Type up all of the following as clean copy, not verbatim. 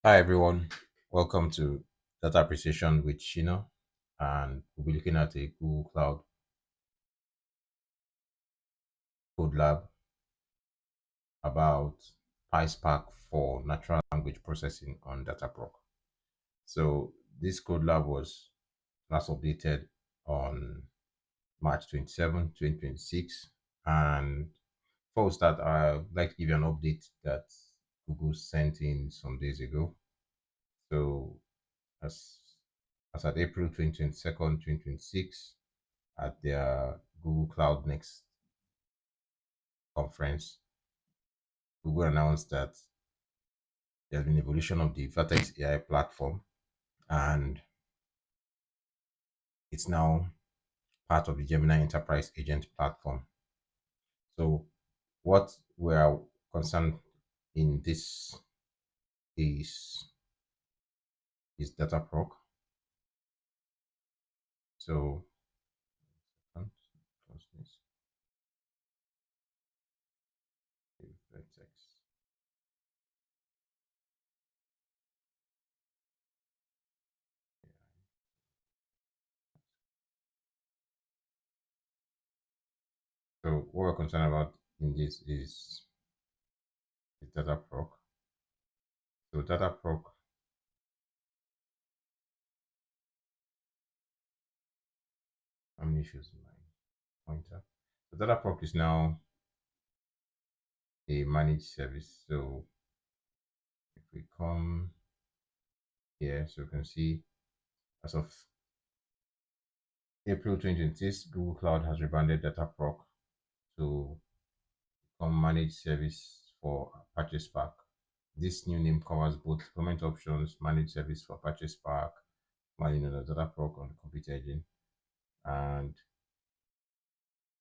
Hi everyone, welcome to Data Appreciation with Shino, and we'll be looking at a Google Cloud Code Lab about PySpark for natural language processing on Dataproc. So this code lab was last updated on March 27, 2026. And before we start, I'd like to give you an update that Google sent in some days ago. So as as at April 22nd, 2026, at their Google Cloud Next conference, Google announced that there's been evolution of the Vertex AI platform, and it's now part of the Gemini Enterprise Agent Platform. So, what we are concerned in this is Dataproc. So, close this, Vertex. So, what we're concerned about in this is Dataproc. So, Dataproc, how many issues in my pointer? So, Dataproc is now a managed service. So if we come here, so you can see as of April 2026, Google Cloud has rebranded Dataproc to become managed service for Apache Spark. This new name covers both deployment options, managed service for Apache Spark, formerly known as Dataproc on the computer engine, and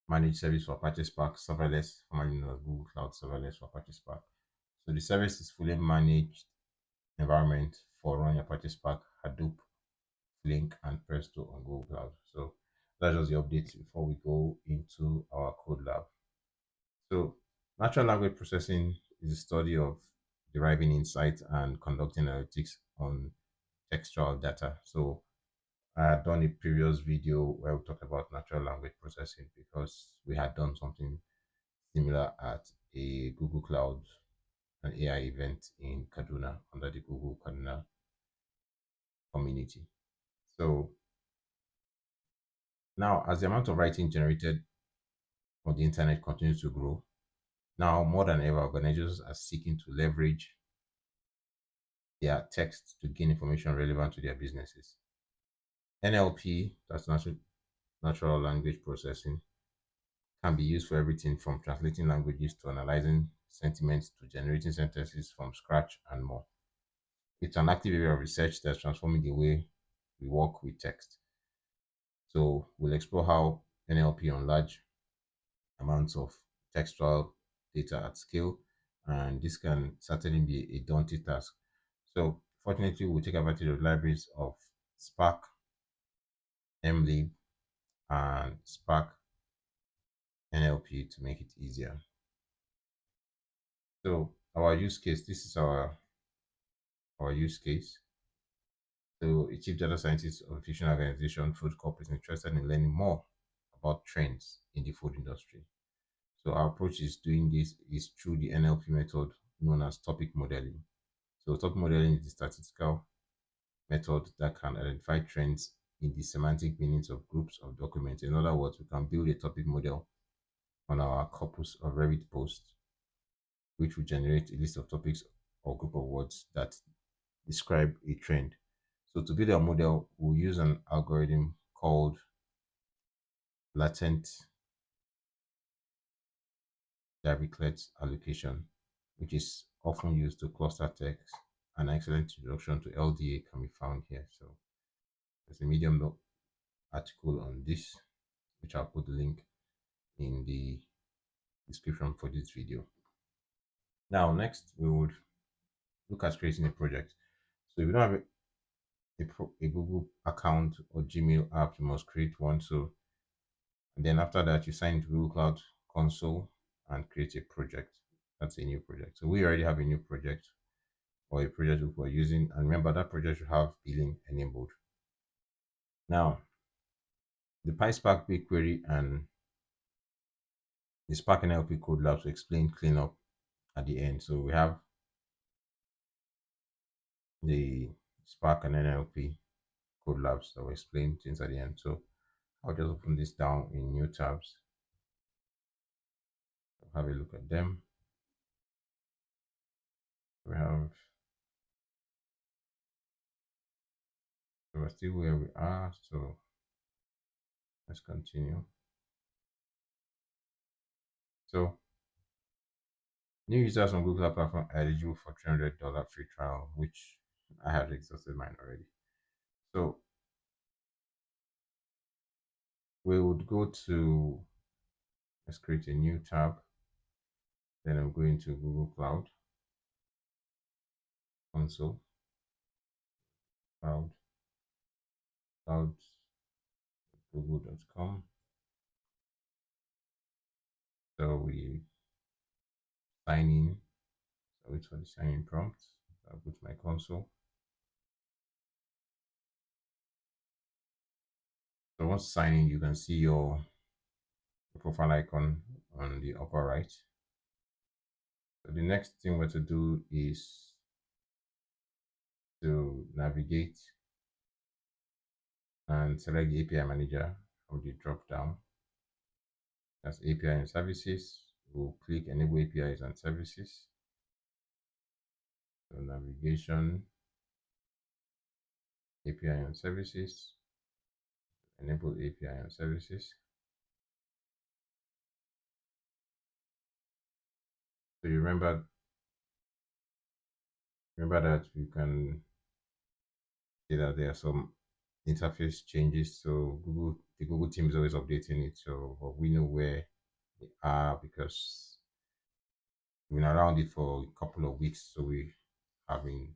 managed service for Apache Spark serverless, formerly known as Google Cloud Serverless for Apache Spark. So the service is fully managed environment for running Apache Spark, Hadoop, Flink, and Presto on Google Cloud. So that's just the update before we go into our code lab. So natural language processing is the study of deriving insight and conducting analytics on textual data. So I had done a previous video where we talked about natural language processing because we had done something similar at a Google Cloud an AI event in Kaduna under the Google Kaduna community. So now, as the amount of writing generated on the internet continues to grow, now more than ever, organizations are seeking to leverage their text to gain information relevant to their businesses. NLP, that's natural language processing, can be used for everything from translating languages to analyzing sentiments to generating sentences from scratch and more. It's an active area of research that's transforming the way we work with text. So we'll explore how NLP on large amounts of textual data at scale, and this can certainly be a daunting task. So, fortunately, we'll take advantage of libraries of Spark MLlib and Spark NLP to make it easier. So, our use case this is our use case. So, a chief data scientist of a fictional organization, food corp, is interested in learning more about trends in the food industry. So, our approach is doing this is through the NLP method known as topic modeling. So topic modeling is the statistical method that can identify trends in the semantic meanings of groups of documents. In other words, we can build a topic model on our corpus of Revit posts, which will generate a list of topics or group of words that describe a trend. So to build our model, we'll use an algorithm called latent Dirichlet allocation, which is often used to cluster text. An excellent introduction to LDA can be found here. So there's a Medium article on this, which I'll put the link in the description for this video. Now, next, we would look at creating a project. So if you don't have a Google account or Gmail app, you must create one. So, and then after that, you sign into Google Cloud Console and create a project. That's a new project. So we already have a new project. or a project group we're using. And remember, that project should have billing enabled. Now, the PySpark BigQuery and the Spark NLP code labs will explain cleanup at the end. So we have the Spark and NLP code labs that will explain things at the end. So I'll just open this down in new tabs. Have a look at them. We have, so we're still where we are. So let's continue. So new users on Google Platform are eligible for $300 free trial, which I have exhausted mine already. So we would go to, let's create a new tab. Then I'm going to Google Cloud console, cloud, google.com. So we sign in. So wait for the sign in prompt. I'll go to my console. So once sign in, you can see your profile icon on the upper right. So the next thing we're to do is to navigate and select the API manager from the drop down. That's API and services. We'll click enable APIs and services. So navigation, API and services, enable API and services. So you remember that you can see that there are some interface changes. So the Google team is always updating it. So but we know where they are because we've been around it for a couple of weeks. So we have been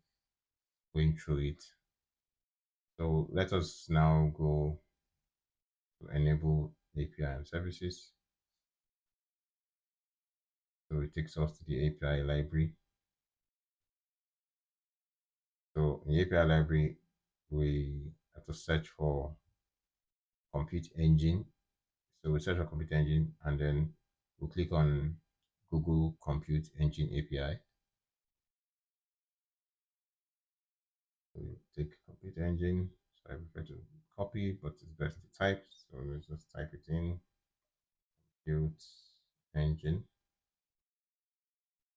going through it. So let us now go to enable API and services. So it takes us to the API library. So in the API library, we have to search for compute engine. So we search for compute engine and then we'll click on Google Compute Engine API. So we take compute engine. So I prefer to copy, but it's best to type. So let's just type it in. Compute engine.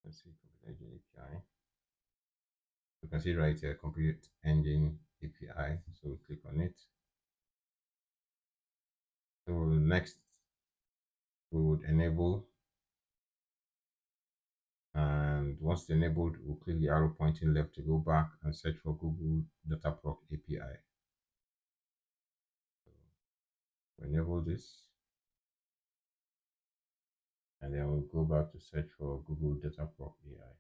Let's see compute engine API. You can see right here, compute engine API. So we click on it. So next, we would enable, and once enabled, we'll click the arrow pointing left to go back and search for Google Dataproc API. So we enable this, and then we'll go back to search for Google Dataproc AI.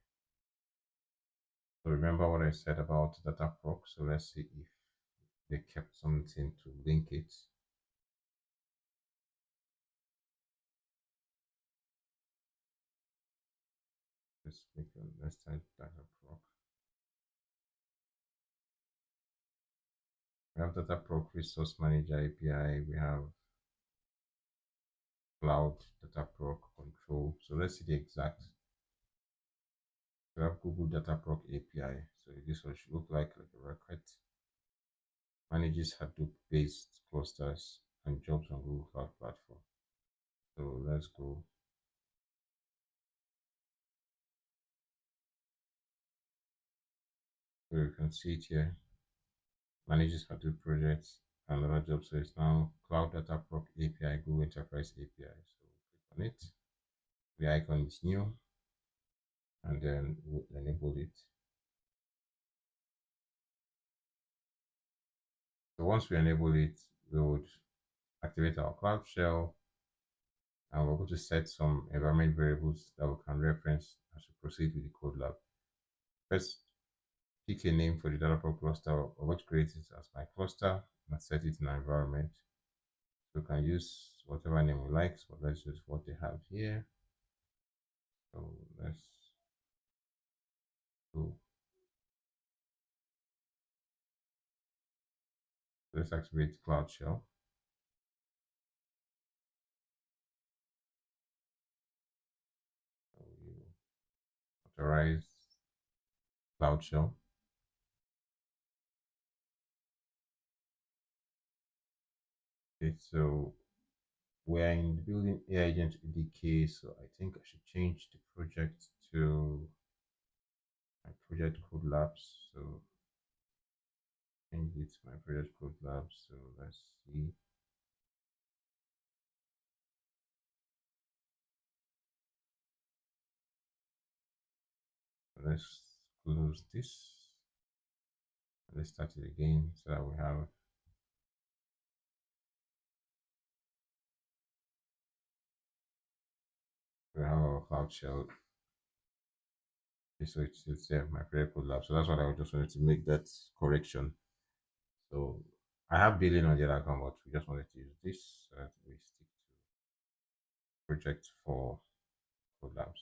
So remember what I said about Dataproc. So let's see if they kept something to link it. Let's type Dataproc. We have Dataproc Resource Manager API. We have Cloud Dataproc Control. So let's see the exact. We have Google Dataproc API. So this one should look like a record. Manages Hadoop-based clusters and jobs on Google Cloud Platform. So let's go. So you can see it here. Manages Hadoop projects and other jobs. So it's now Cloud Dataproc API, Google Enterprise API. So click on it. The icon is new, and then we'll enable it. So once we enable it, we would activate our Cloud Shell, and we're going to set some environment variables that we can reference as we proceed with the code lab. First, pick a name for the Dataproc cluster, or what create it as my cluster and set it in an environment. So we can use whatever name we like, so let's use what they have here. So let's go Let's activate Cloud Shell. So you authorize Cloud Shell. Okay, so we're in building AI agent EDK, so I think I should change the project to my project code labs. So change it to my project code labs. So let's see. Let's close this. Let's start it again so that we have our Cloud Shell. Okay, so it's my project code lab. So that's what I just wanted to make that correction. So I have billing on the other account, but we just wanted to use this so that we stick to project for code labs.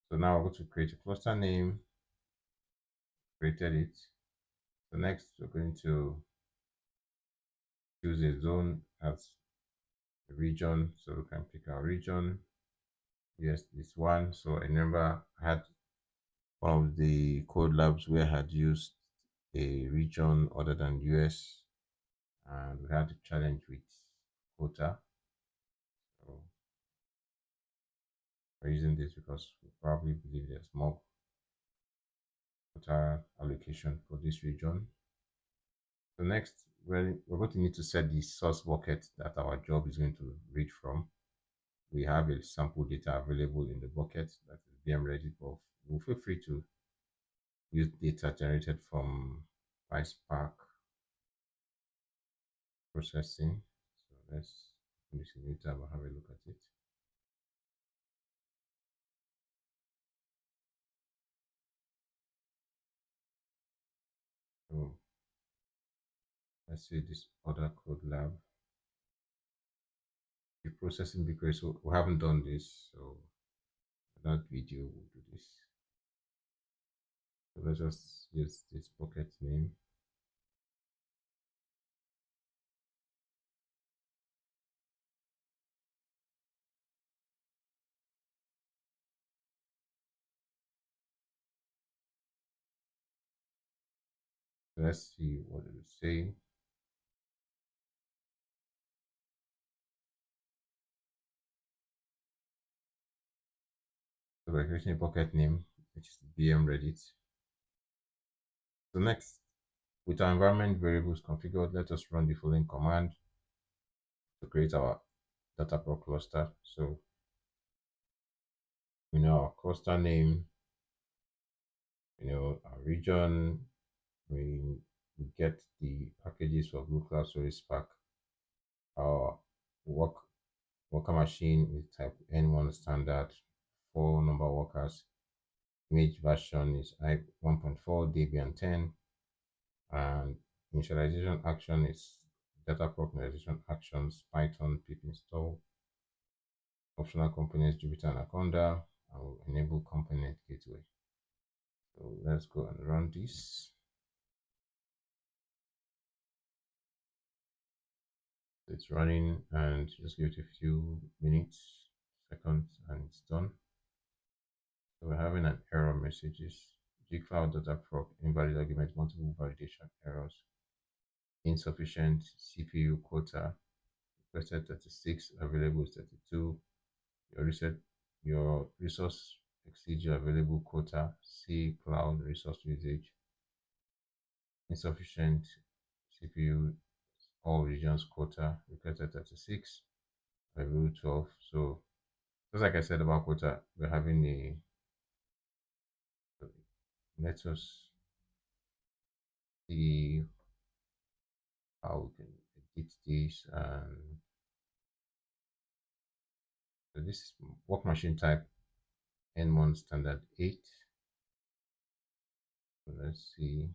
So now we're going to create a cluster name. Created it. So next we're going to choose a zone as a region. So we can pick our region. Yes, this one. So I remember I had one of the code labs where I had used a region other than US, and we had a challenge with quota. So we're using this because we probably believe there's more quota allocation for this region. So next, we're going to need to set the source bucket that our job is going to read from. We have a sample data available in the bucket that is VM ready, but we'll feel free to use data generated from PySpark processing. So let's use a new tab and have a look at it. So let's see this other code lab. The processing because so we haven't done this, so that video will do this. So let's just use this bucket name. Let's see what it is saying. So we're creating a bucket name, which is VM Reddit. So next, with our environment variables configured, let us run the following command to create our Dataproc cluster. So we know our cluster name, our region, we get the packages for Blue Cloud Storage Spark. Our worker machine is type N1 standard, 4 number workers. Image version is I1.4 Debian 10, and initialization action is Dataproc initialization actions Python pip install. Optional components Jupyter Anaconda, and we'll enable component gateway. So let's go and run this. It's running, and just give it a few minutes, seconds, and it's done. So we're having an error messages. Gcloud Dataproc invalid argument, multiple validation errors, insufficient CPU quota, requested 36, available is 32. Your resource exceeds your available quota. See cloud resource usage. Insufficient CPU all regions quota, requested 36, available 12. So just like I said about quota, we're having a let us see how we can edit this. And so this is work machine type N1 standard 8. So let's see.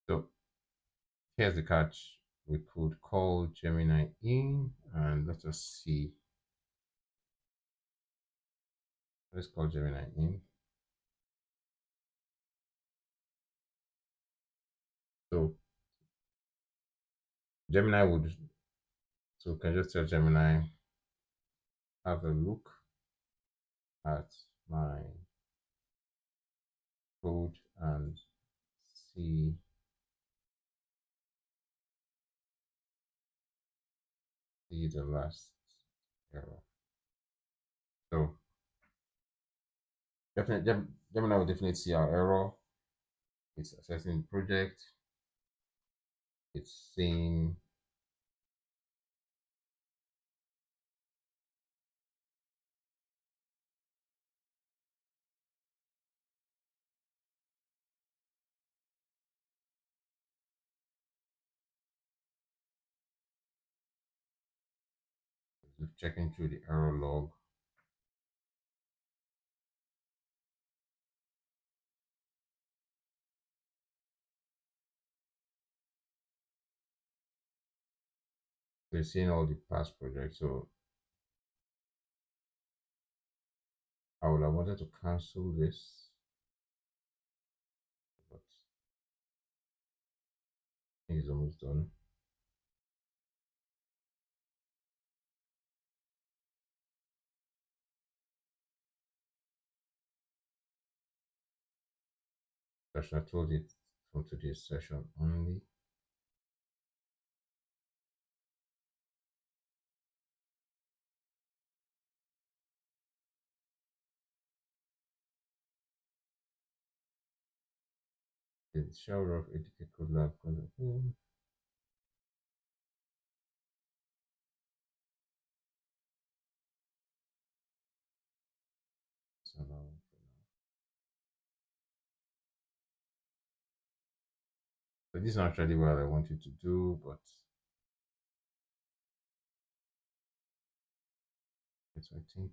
So here's the catch. We could call Gemini in and let us see. Let's call Gemini in. So Gemini would, so can just tell Gemini, have a look at my code and see the last error. So definitely Gemini will definitely see our error. It's assessing the project. It's seeing, it's checking through the error log. They're seeing all the past projects. So I would have wanted to cancel this, but I think it's almost done. I should have told it from today's session only. The shower of educate could lab. So this is actually what I wanted to do, but it's, I think,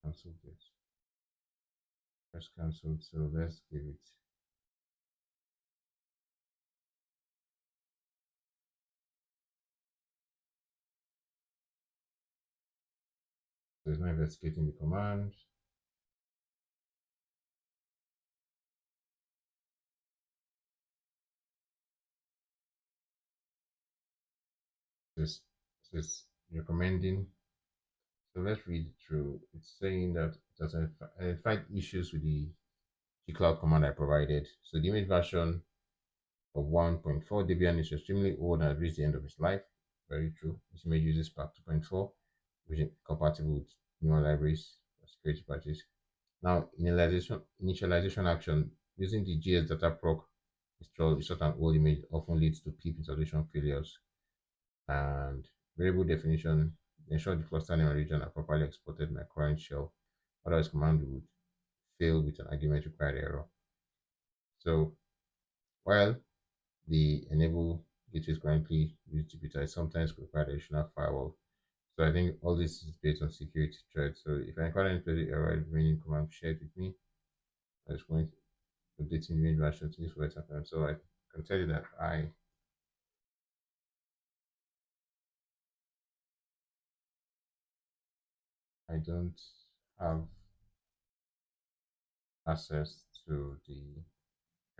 cancel this. Press cancel. So let's give it. So it's not investigating the command. This recommending. So let's read it through. It's saying that it has identified issues with the gcloud command I provided. So the image version of 1.4 Debian is extremely old and has reached the end of its life. Very true. This image uses Spark 2.4, which is compatible with newer libraries for security patches. Now, initialization action using the GS Dataproc install an old image often leads to pip installation failures, and variable definition ensure the cluster name and region are properly exported in my current shell. Otherwise, command would fail with an argument required error. So while the enable gateways currently use Jupyter, it sometimes require additional firewall. So I think all this is based on security threats. So if I encounter any specific error, the remaining command share it with me. I just going to updating the version to this website. So I can tell you that I don't have access to the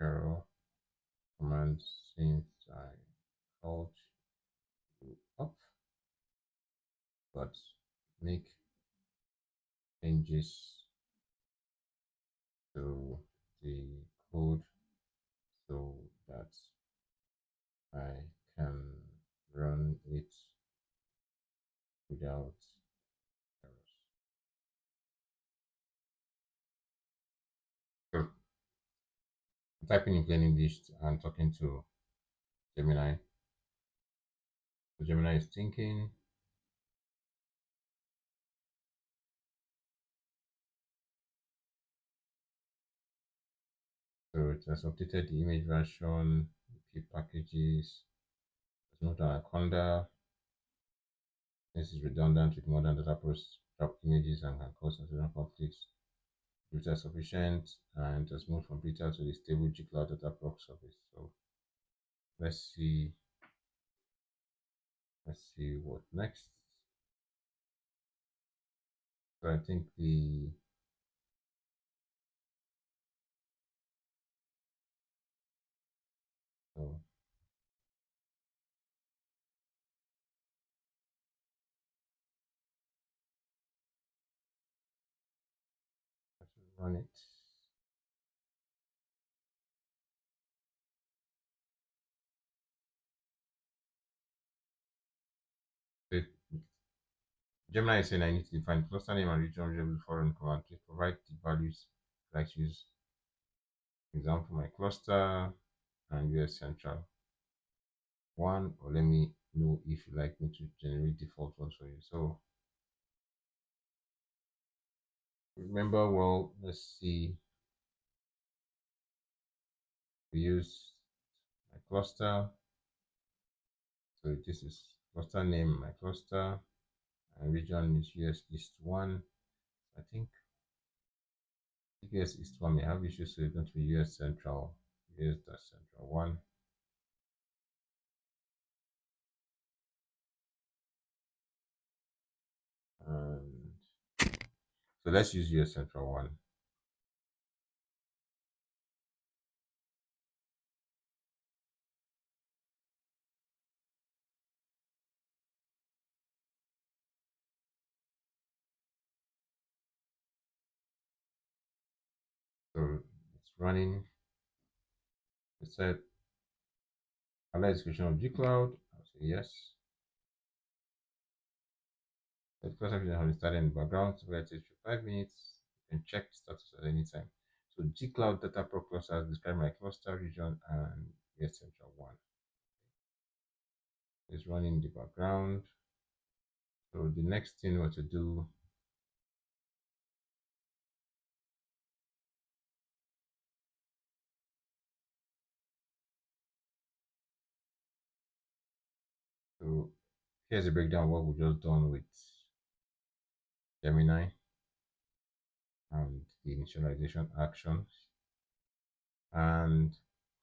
error command since I called you up, but make changes to the code so that I can run it without errors. So typing in plain English and talking to Gemini. So Gemini is thinking. So it has updated the image version, the packages. It's not Anaconda. This is redundant with modern data drop images and can cause additional conflicts. Beta sufficient, and it has moved from beta to the stable gcloud Dataproc service. So let's see. Let's see what next. So I think the run it. So Gemini is saying I need to define cluster name and region variable before running command. Please provide the values I like to use. Example, my cluster and US Central one, or let me know if you like me to generate default ones for you. So remember, well, let's see, we use my cluster. So this is cluster name, my cluster, and region is US East 1. I think US East 1 may have issues, so it's going to be US Central, US Central 1. And so let's use US Central 1. So it's running. It said, allow execution of G-Cloud. I'll say yes. The cluster has been started in the background. So let's take 5 minutes. You can check the status at any time. So G-Cloud Dataproc cluster has described my cluster region and US Central 1. It's running in the background. So the next thing we're to do so here's a breakdown of what we just done with Gemini and the initialization actions. And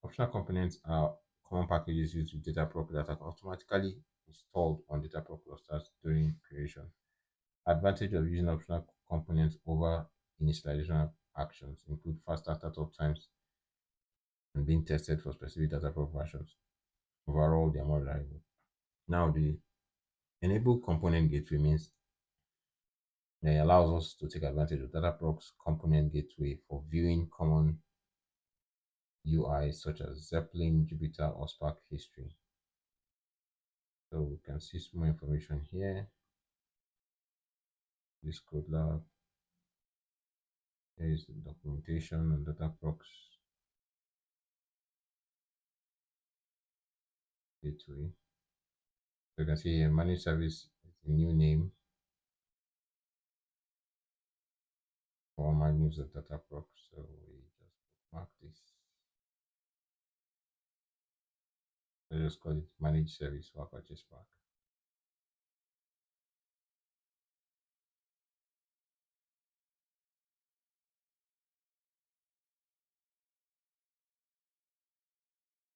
optional components are common packages used with Dataproc that are automatically installed on Dataproc clusters during creation. Advantage of using optional components over initialization actions include faster startup times and being tested for specific Dataproc versions. Overall, they are more reliable. Now, the enable component gateway means it allows us to take advantage of Dataproc's component gateway for viewing common UIs such as Zeppelin, Jupyter, or Spark history. So we can see some more information here. This code lab. Here is the documentation on Dataproc's gateway. So you can see here, managed service is the new name for managed of Dataproc. So we just mark this. Let's just call it managed service for Apache Spark.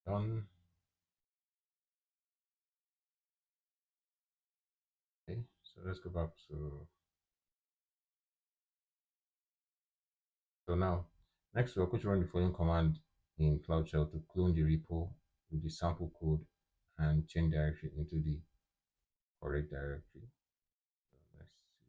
Done. Okay, so let's go back to now. Next, we're going to run the following command in Cloud Shell to clone the repo with the sample code and change directory into the correct directory. So let's see.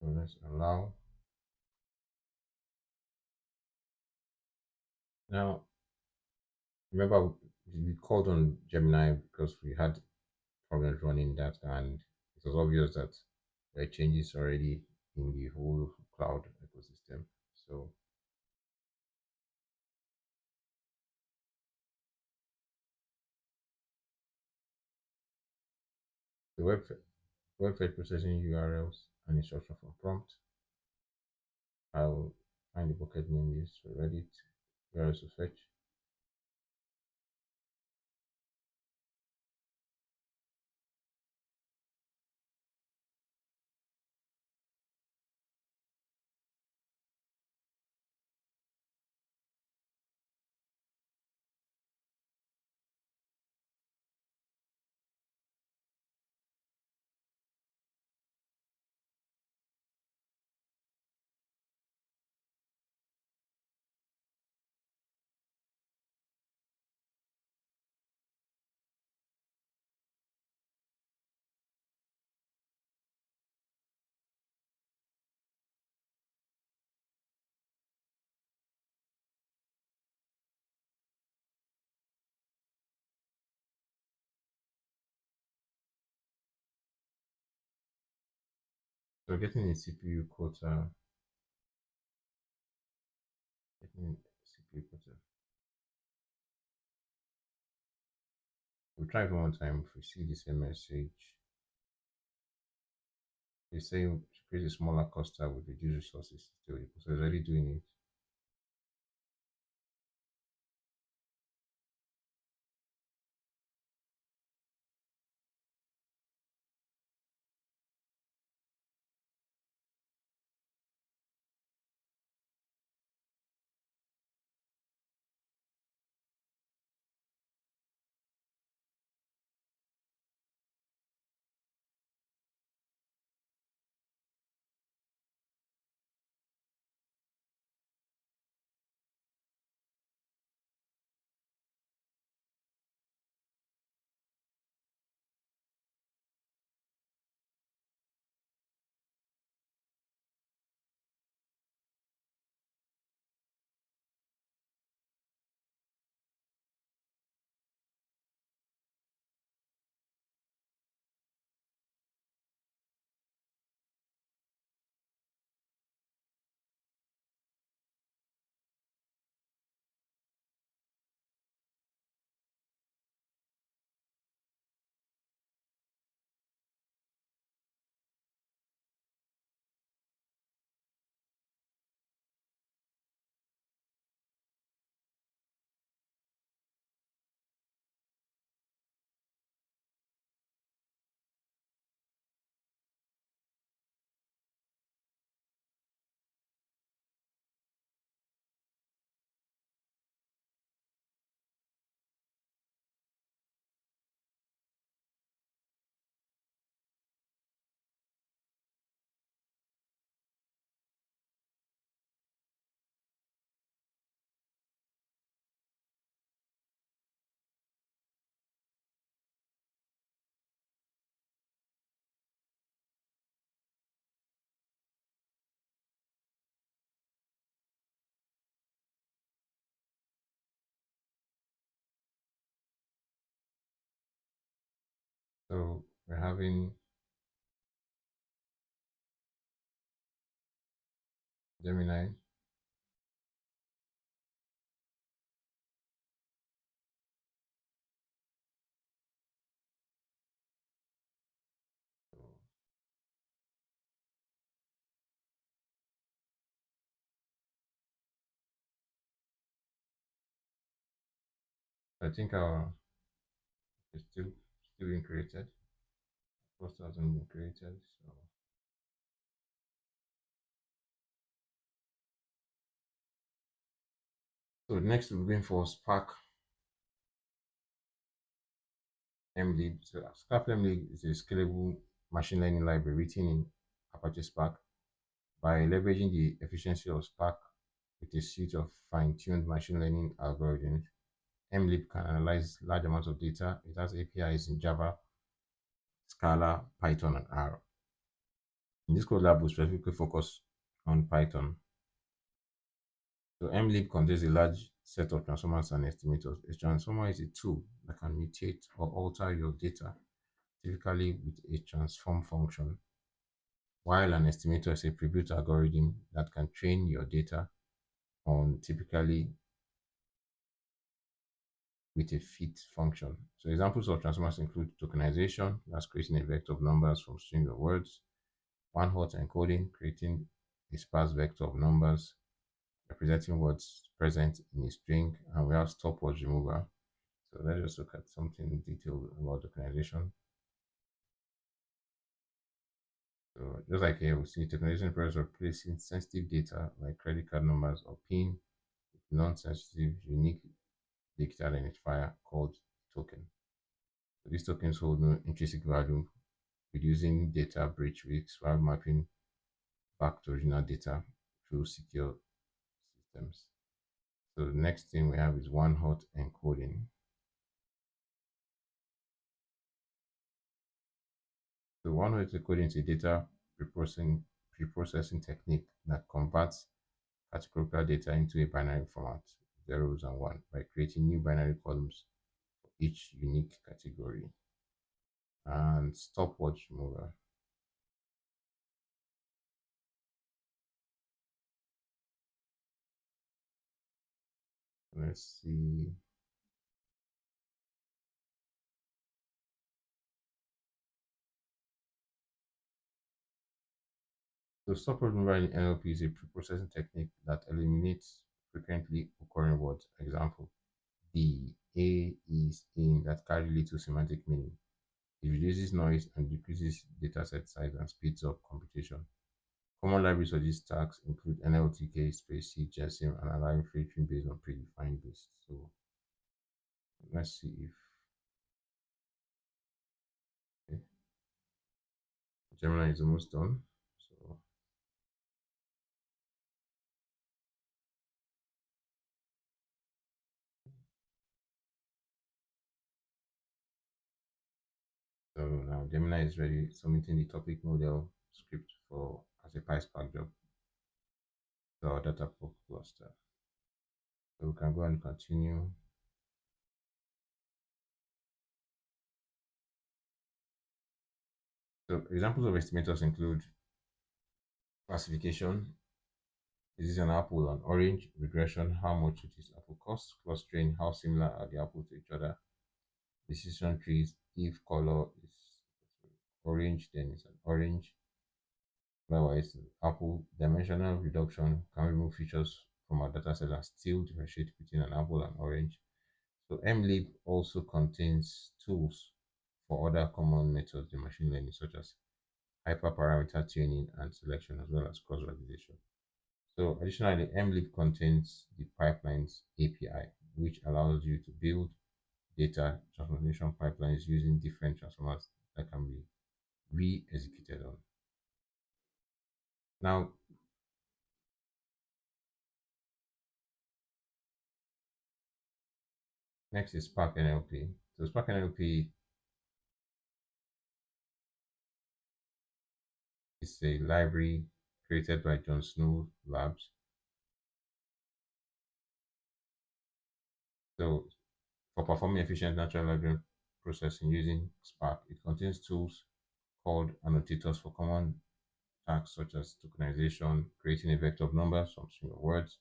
So let's allow. Now, remember, we called on Gemini because we had problems running that, and it was obvious that there are changes already in the whole cloud ecosystem. So the web processing URLs and instruction from prompt. I'll find the bucket name used for Reddit. URLs to fetch. So getting a CPU quota, getting a CPU quota. We'll try it one more time. If we see the same message, they say to create a smaller cluster with reduced resources. So it's already doing it. So we're having Gemini. So I think our is still being created. Cluster hasn't been created. So next we're going for Spark MLlib. So Spark MLlib is a scalable machine learning library written in Apache Spark. By leveraging the efficiency of Spark with a suite of fine-tuned machine learning algorithms, MLlib can analyze large amounts of data. It has APIs in Java, Scala, Python, and R. In this code lab, we specifically focus on Python. So MLlib contains a large set of transformers and estimators. A transformer is a tool that can mutate or alter your data, typically with a transform function, while an estimator is a prebuilt algorithm that can train your data on typically with a fit function. So examples of transformers include tokenization, that's creating a vector of numbers from string of words, one-hot encoding, creating a sparse vector of numbers representing what's present in a string, and we have stopwatch remover. So let's just look at something detailed about tokenization. So just like here, we see tokenization process of placing sensitive data like credit card numbers or PIN with non-sensitive unique digital identifier called token. So these tokens hold no intrinsic value, reducing data breach risks while mapping back to original data through secure systems. So the next thing we have is one-hot encoding. So one-hot encoding is a data preprocessing technique that converts categorical data into a binary format, zeros and one, by creating new binary columns for each unique category. And stopwatch remover. let's see. So stop-word removal in NLP is a pre-processing technique that eliminates frequently occurring words. Example: the, a, is, in that carry little semantic meaning. It reduces noise and decreases dataset size and speeds up computation. Common libraries for these tasks include NLTK, space C, GESIM, and allowing filtering based on predefined lists. So let's see if okay, Gemini is almost done. So now Gemini is ready, submitting the topic model script for as a PySpark job to our Dataproc cluster. So we can go and continue. So examples of estimators include classification. Is this an apple or an orange? Regression, how much it is apple cost? Clustering, how similar are the apples to each other? Decision trees, if color is orange, then it's an orange. Likewise, apple dimensional reduction can remove features from our dataset and still differentiate between an apple and orange. So MLlib also contains tools for other common methods in machine learning, such as hyperparameter tuning and selection, as well as cross-validation. So additionally, MLlib contains the pipelines API, which allows you to build data transformation pipelines using different transformers that can be re-executed on. Now, next is Spark NLP. So Spark NLP is a library created by John Snow Labs. So for performing efficient natural language processing using Spark, it contains tools called annotators for common tasks such as tokenization, creating a vector of numbers from string of words,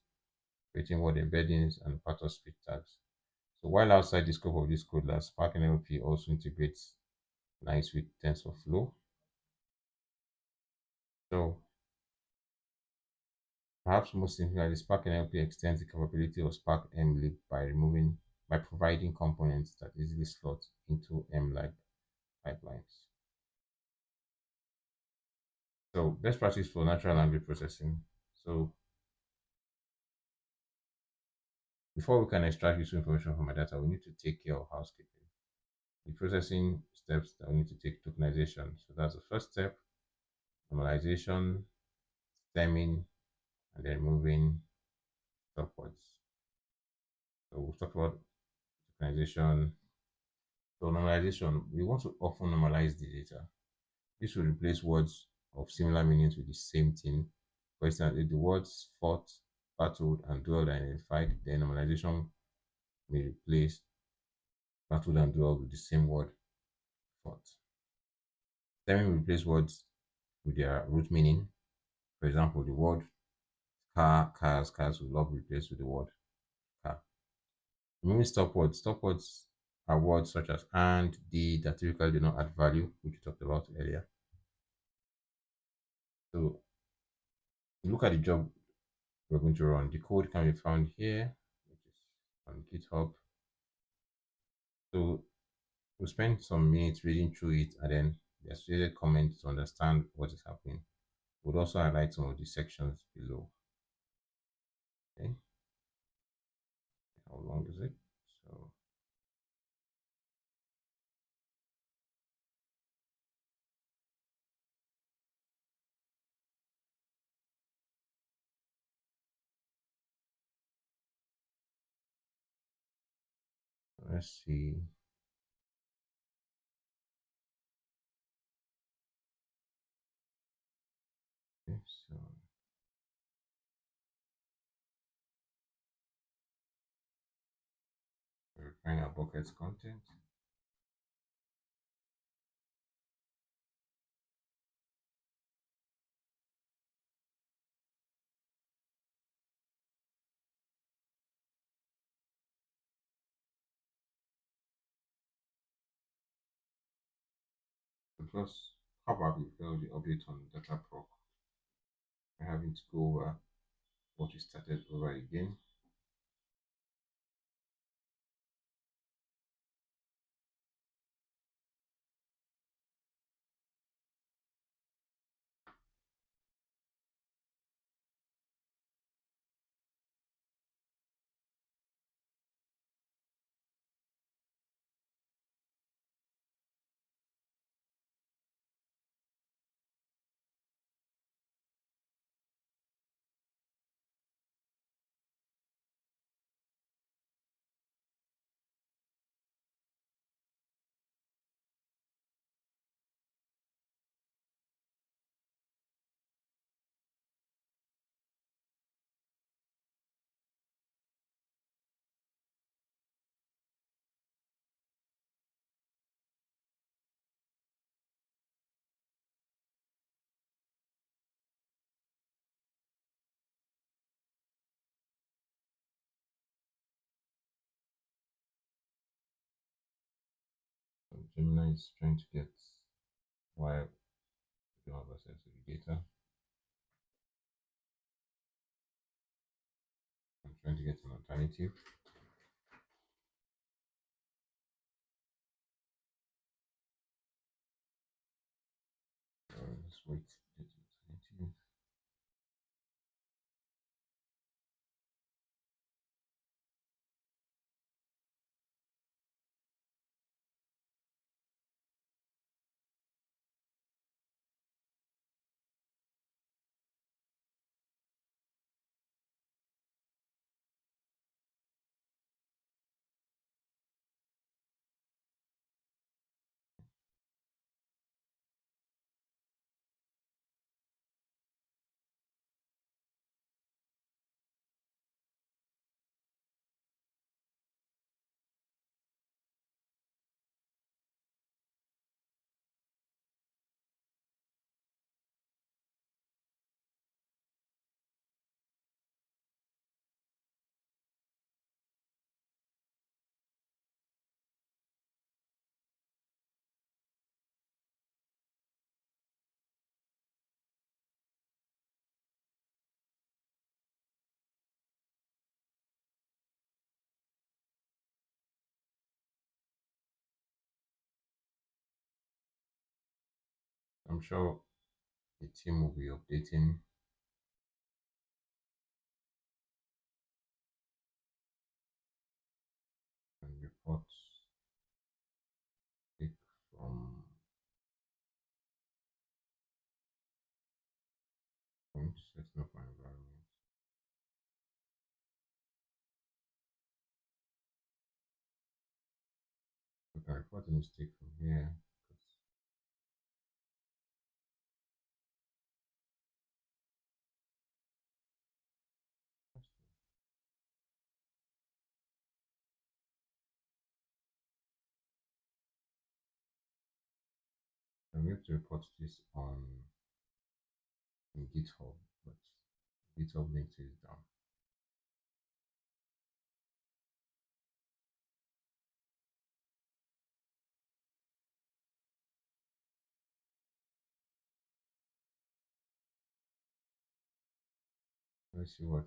creating word embeddings, and part of speech tags. So while outside the scope of this code lab, Spark NLP also integrates nice with TensorFlow. So perhaps most significantly, Spark NLP extends the capability of Spark MLlib by providing components that easily slot into MLlib pipelines. So best practice for natural language processing. So before we can extract useful information from our data, we need to take care of housekeeping. The processing steps that we need to take: tokenization. So that's the first step, normalization, stemming, and then moving upwards. So we'll talk about tokenization. So normalization, we want to often normalize the data. This will replace words of similar meanings with the same thing. For instance, if the words fought, battled, and dwelled are identified, then normalization may replace battled and dwelled with the same word fought. Stemming will replace words with their root meaning. For example, the word car, cars, cars will not be replaced with the word car. Removing stopwords. Stopwords are words such as and, the that typically do not add value, which we talked about earlier. So look at the job we're going to run. The code can be found here, which is on GitHub. So we'll spend some minutes reading through it and then the associated comments to understand what is happening. We'll also highlight some of the sections below. Okay. How long is it? So let's see. Okay, so verifying our bucket's content. discuss how about we failed the update on Dataproc. We're having to go over what we started over again. So Gemini is trying to get why we don't have access to the data. I'm trying to get an alternative. Let's wait. Get an alternative. I'm sure the team will be updating and reports take from setting up my environment. We can report a mistake from here. I'm going to report this on in GitHub, but GitHub link is down. Let's see what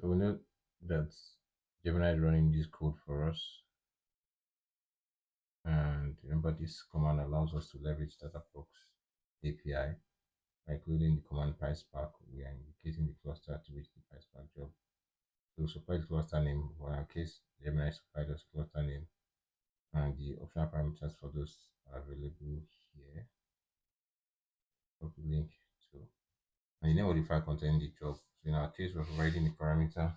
So we know that Gemini is running this code for us. And remember, this command allows us to leverage Dataproc's API. By including the command PySpark, we are indicating the cluster to which the PySpark job. So supply the cluster name. For our case, Gemini supplied us cluster name, and the optional parameters for those are available here. Copy link to, and the name of the file containing the job. So in our case, we're providing the parameter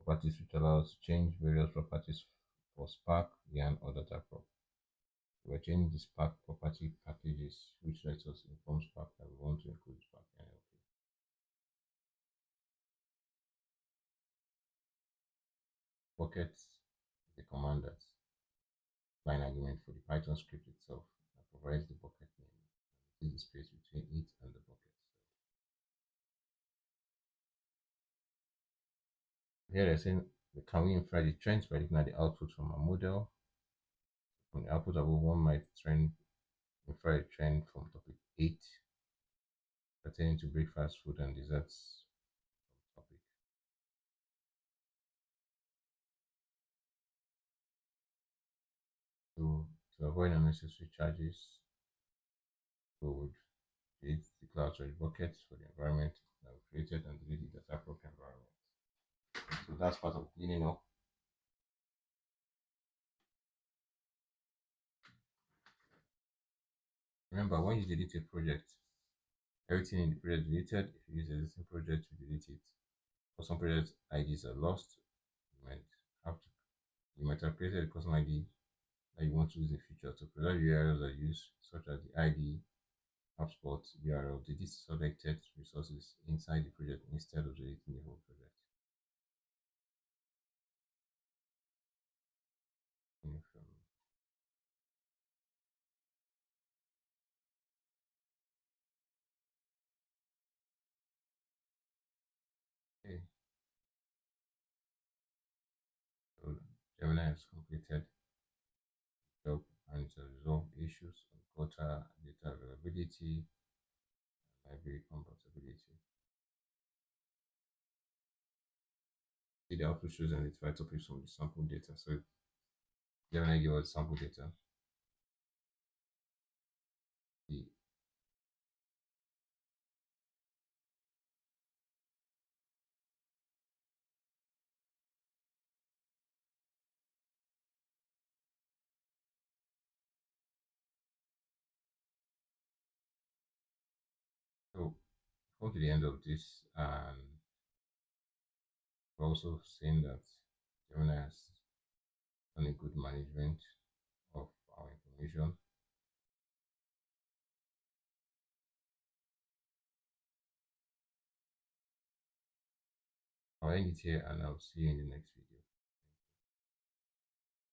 properties which allow us to change various properties for Spark, Yarn, or Dataproc. We're changing the Spark property packages, which lets us inform Spark that we want to include Spark NLP. Buckets is the command that's line argument for the Python script itself that provides the bucket name. This is the space between it and the bucket. So here they're saying, can we infer the trends by looking at the output from a model? From the output above, one might infer a trend from topic 8 pertaining to breakfast, food, and desserts topic. So to avoid unnecessary charges, we would create the cloud storage buckets for the environment that we created and delete the Dataproc environment. So that's part of cleaning up. Remember, when you delete a project, everything in the project deleted. If you use a existing project, you delete it. For some project IDs are lost, you might have created a custom ID that you want to use in the future to preserve URLs that you use, such as the ID, HubSpot URL, delete selected resources inside the project instead of deleting the whole project. Okay, so Gemini has completed the job and it has resolved issues on quota, data availability, and library compatibility. See, the output shows identified topics from the sample data. So Gemini gave us sample data. The So come to the end of this, and we're also saying that Gemini has done a good management of our information. I'll end it here and I'll see you in the next video.